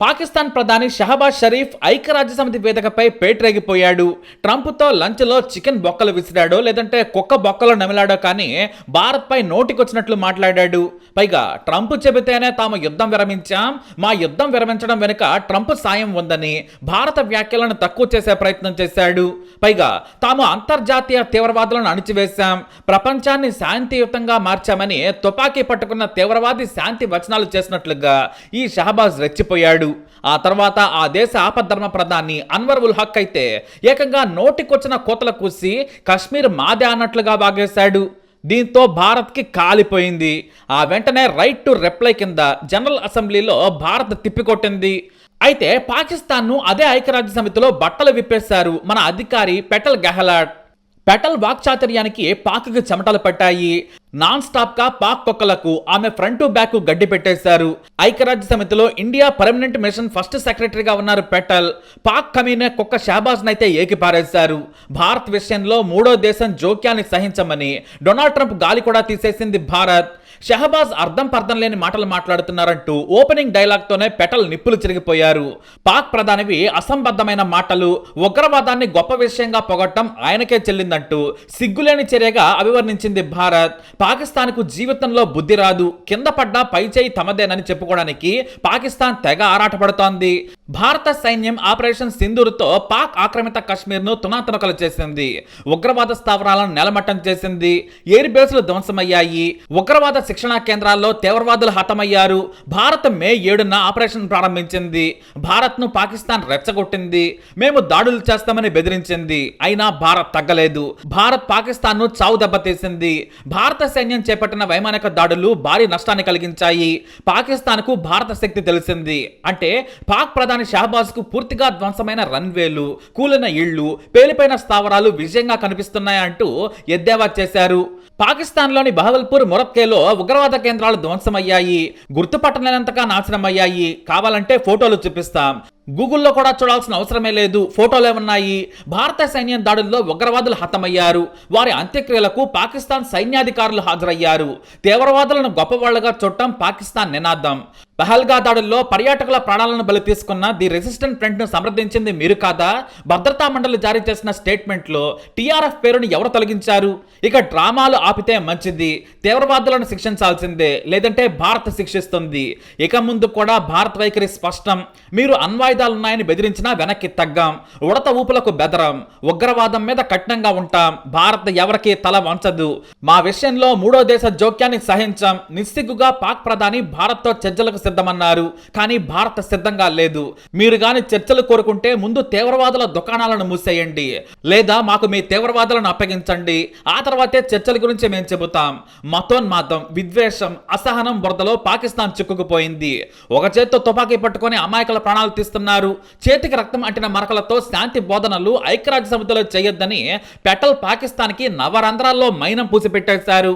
పాకిస్తాన్ ప్రధాని షహబాజ్ షరీఫ్ ఐక్యరాజ్యసమితి వేదికపై పేటరేగిపోయాడు. ట్రంప్తో లంచ్లో చికెన్ బొక్కలు విసిరాడో లేదంటే కుక్క బొక్కలు నమిలాడో కానీ భారత్పై నోటికొచ్చినట్లు మాట్లాడాడు. పైగా ట్రంప్ చెబితేనే తాము యుద్ధం విరమించాం, మా యుద్ధం విరమించడం వెనుక ట్రంప్ సాయం ఉందని భారత వ్యాఖ్యలను తక్కువ చేసే ప్రయత్నం చేశాడు. పైగా తాము అంతర్జాతీయ తీవ్రవాదులను అణిచివేశాం, ప్రపంచాన్ని శాంతియుతంగా మార్చామని తుపాకీ పట్టుకున్న తీవ్రవాది శాంతి వచనాలు చేసినట్లుగా ఈ షహబాజ్ రెచ్చిపోయాడు. ఆ తర్వాత ఆ దేశ ఆపద్ధర్మ ప్రధాని అన్వర్ ఉల్ హక్ అయితే ఏకంగా నోటికొచ్చిన కోతల కూసి కశ్మీర్ మాదే అన్నట్లుగా బాగేశాడు. దీంతో భారత్కి కాలిపోయింది. ఆ వెంటనే రైట్ టు రిప్లై కింద జనరల్ అసెంబ్లీలో భారత్ తిప్పికొట్టింది. అయితే పాకిస్తాన్ను అదే ఐక్యరాజ్య సమితిలో బట్టలు విప్పేశారు మన అధికారి పెటల్ గెహ్లాట్. పెటల్ వాక్చాతుర్యానికి పాక్కి చెమటలు పట్టాయి. నాన్ స్టాప్ గా పాక్ కుక్కలకు ఆమె ఫ్రంట్ బ్యాక్ గడ్డి పెట్టేశారు. ఐక్యరాజ్య సమితిలో ఇండియా పర్మనెంట్ మిషన్ ఫస్ట్ సెక్రటరీగా ఉన్నారు పెటల్. పాక్ కమీనే కుక్క షహబాజ్ నైతే ఏకిపారేశారు. భారత్ విషయంలో మూడో దేశం జోక్యాన్ని సహించమని డొనాల్డ్ ట్రంప్ గాలి కూడా తీసేసింది భారత్. షహబాజ్ అర్థం పర్థం లేని మాటలు మాట్లాడుతున్నారంటూ ఓపెనింగ్ డైలాగ్ తోనే పెటల్ నిప్పులు చెరిగిపోయారు. పాక్ ప్రధానివి అసంబద్ధమైన మాటలు, ఉగ్రవాదాన్ని గొప్ప విషయంగా పొగట్టం ఆయనకే చెల్లిందంటూ సిగ్గులేని చర్యగా అభివర్ణించింది భారత్. పాకిస్తాన్కు జీవితంలో బుద్ధి రాదు, కింద పడ్డా పై చేయి తమదేనని చెప్పుకోవడానికి పాకిస్తాన్ తెగ ఆరాటపడుతోంది. భారత సైన్యం ఆపరేషన్ సింధూర్తో పాక్ ఆక్రమిత కశ్మీర్ను తునాతునకలు చేసింది. ఉగ్రవాద స్థావరాలను నెలమట్టం చేసింది. ఎయిర్ బేస్లు ధ్వంసమయ్యాయి. ఉగ్రవాద శిక్షణా కేంద్రాల్లో తీవ్రవాదులు హతమయ్యారు. భారత్ మే 7న ఆపరేషన్ ప్రారంభించింది. భారత్ను పాకిస్తాన్ రెచ్చగొట్టింది. మేము దాడులు చేస్తామని బెదిరించింది. అయినా భారత్ తగ్గలేదు. భారత్ పాకిస్తాన్ను చావు దెబ్బతీసింది. భారత సైన్యం చేపట్టిన వైమానిక దాడులు భారీ నష్టాన్ని కలిగించాయి. పాకిస్తాన్కు భారత శక్తి తెలిసింది. అంటే పాక్ ప్రధాని షహబాజ్ కు పూర్తిగా ధ్వంసమైన రన్వేలు, కూలిన ఇళ్లు, పేలిపోయిన స్థావరాలు విజయంగా కనిపిస్తున్నాయంటూ ఎద్దేవా చేశారు. పాకిస్తాన్లోని బహవల్పూర్, మొరక్కేలో ఉగ్రవాద కేంద్రాలు ధ్వంసమయ్యాయి. గుర్తుపట్టలేనంతగా నాశనమయ్యాయి. కావాలంటే ఫోటోలు చూపిస్తాం. గూగుల్లో కూడా చూడాల్సిన అవసరమే లేదు, ఫోటోలే ఉన్నాయి. భారత సైన్యం దాడుల్లో ఉగ్రవాదులు హతమయ్యారు. వారి అంత్యక్రియలకు పాకిస్తాన్ సైన్యాధికారులు హాజరయ్యారు. తీవ్రవాదులను గొప్పవాళ్లుగా చూడటం పాకిస్తాన్ నినాదం. పహల్గా దాడుల్లో పర్యాటకుల ప్రాణాలను బలి తీసుకున్న ది రెసిస్టెంట్ ఫ్రంట్ ను సమర్థించింది మీరు కాదా? భద్రతా మండలి జారీ చేసిన స్టేట్మెంట్ లో టీఆర్ఎఫ్ పేరుని ఎవరు తొలగించారు? ఇక డ్రామాలు ఆపితే మంచిది. తీవ్రవాదులను శిక్షించాల్సిందే, లేదంటే భారత్ శిక్షిస్తుంది. ఇక ముందు కూడా భారత్ వైఖరి స్పష్టం. మీరు అణ్వాయుధాలున్నాయని బెదిరించినా వెనక్కి తగ్గాం. ఉడత ఊపులకు బెదరం. ఉగ్రవాదం మీద కఠినంగా ఉంటాం. భారత్ ఎవరికి తల వంచదు. మా విషయంలో మూడో దేశ జోక్యాన్ని సహించాం. నిస్సిగ్గుగా పాక్ ప్రధాని భారత్తో చర్చలకు సిద్ధమన్నారు. కానీ భారత్ సిద్ధంగా లేదు. మీరు గాని చర్చలు కోరుకుంటే ముందు తీవ్రవాదుల దుకాణాలను మూసేయండి, లేదా మాకు మీ తీవ్రవాదులను అప్పగించండి. ఆ తర్వాతే చర్చల గురించి మేము చెబుతాం. మతోన్మాదం, విద్వేషం, అసహనం బురదలో పాకిస్తాన్ చిక్కుకుపోయింది. ఒక చేత్తో తుపాకీ పట్టుకొని అమాయకుల ప్రాణాలు తీస్తున్నారు. చేతికి రక్తం అంటిన మరకలతో శాంతి బోధనలు ఐక్యరాజ్య సమితిలో చేయొద్దని పెటల్ పాకిస్తాన్ కి నవరంధ్రాల్లో మైనం పూసిపెట్టేశారు.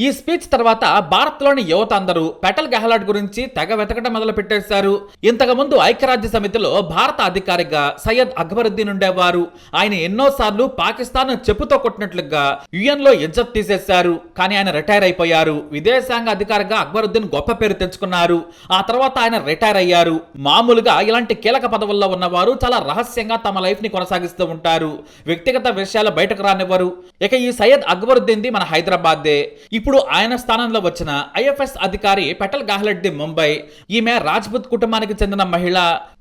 ఈ స్పీచ్ తర్వాత భారత్లోని యువత అందరూ పెటల్ గెహ్లాట్ గురించి తెగ వెతకడం మొదలు పెట్టేశారు. ఇంతకుముందు ఐక్యరాజ్య సమితిలో భారత అధికారిగా సయ్యద్ అక్బరుద్దీన్ ఉండేవారు. ఆయన ఎన్నోసార్లు పాకిస్తాన్ చెప్పుతో కొట్టినట్లుగా యుఎన్ లో ఇజ్జత్ తీసేశారు. కానీ ఆయన రిటైర్ అయిపోయారు. విదేశాంగ అధికారిగా అక్బరుద్దీన్ గొప్ప పేరు తెచ్చుకున్నారు. ఆ తర్వాత ఆయన రిటైర్ అయ్యారు. మామూలుగా ఇలాంటి కీలక పదవుల్లో ఉన్నవారు చాలా రహస్యంగా తమ లైఫ్ ని కొనసాగిస్తూ ఉంటారు. వ్యక్తిగత విషయాలు బయటకు రానివ్వరు. ఇక ఈ సయ్యద్ అక్బరుద్దీన్ మన హైదరాబాదే. ఇప్పుడు ఆయన స్థానంలో వచ్చిన ఐఎఫ్ఎస్ అధికారి పెటల్ గెహ్లాట్ ది ముంబై. ఈమె రాజ్పుత్ కుటుంబానికి చెందిన మహిళ.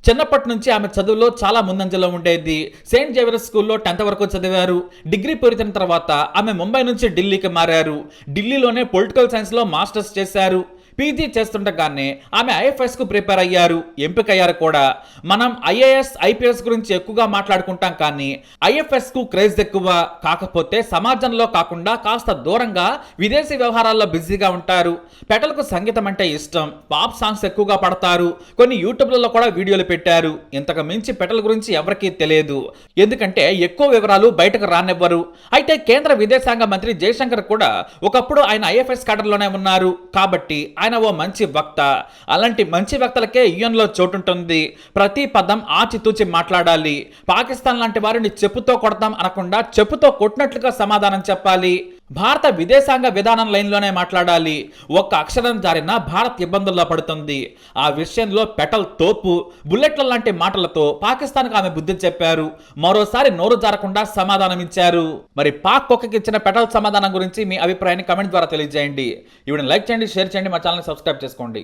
చిన్నప్పటి నుంచి ఆమె చదువులో చాలా ముందంజలో ఉండేది. సెయింట్ జేవియర్స్ స్కూల్లో 10th వరకు చదివారు. డిగ్రీ పూర్తయిన తర్వాత ఆమె ముంబై నుంచి ఢిల్లీకి మారారు. ఢిల్లీలోనే పొలిటికల్ సైన్స్ లో మాస్టర్స్ చేశారు. పీజీ చేస్తుండగానే ఆమె ఐఎఫ్ఎస్ కు ప్రిపేర్ అయ్యారు, ఎంపికయ్యారు కూడా. మనం ఐఏఎస్, ఐపీఎస్ గురించి ఎక్కువగా మాట్లాడుకుంటాం, కానీ ఐఎఫ్ఎస్ కు క్రేజ్ ఎక్కువ. కాకపోతే సమాజంలో కాకుండా కాస్త దూరంగా విదేశీ వ్యవహారాల్లో బిజీగా ఉంటారు. పెటల్ కు సంగీతం అంటే ఇష్టం. పాప్ సాంగ్స్ ఎక్కువగా పడతారు. కొన్ని యూట్యూబ్లలో కూడా వీడియోలు పెట్టారు. ఇంతకు మించి పెటల్ గురించి ఎవరికీ తెలియదు, ఎందుకంటే ఎక్కువ వివరాలు బయటకు రానివ్వరు. అయితే కేంద్ర విదేశాంగ మంత్రి జయశంకర్ కూడా ఒకప్పుడు ఆయన ఐఎఫ్ఎస్ క్యాడర్లోనే ఉన్నారు. కాబట్టి ఆయన ఓ మంచి వక్త. అలాంటి మంచి వక్తలకే యుఎన్లో చోటుంటుంది. ప్రతి పదం ఆచితూచి మాట్లాడాలి. పాకిస్తాన్ లాంటి వారిని చెప్పుతో కొడతాం అనకుండా చెప్పుతో కొట్టినట్లుగా సమాధానం చెప్పాలి. భారత విదేశాంగ విధానం లైన్లోనే మాట్లాడాలి. ఒక్క అక్షరం జారినా భారత్ ఇబ్బందుల్లో పడుతుంది. ఆ విషయంలో పెటల్ తోపు, బుల్లెట్ల లాంటి మాటలతో పాకిస్తాన్కు ఆమె బుద్ధి చెప్పారు. మరోసారి నోరు జారకుండా సమాధానమిచ్చారు. మరి పాక్ కుక్కకి ఇచ్చిన పెటల్ సమాధానం గురించి మీ అభిప్రాయాన్ని కమెంట్ ద్వారా తెలియజేయండి. ఈ వీడియోని లైక్ చేయండి, షేర్ చేయండి, మా ఛానల్ని సబ్స్క్రైబ్ చేసుకోండి.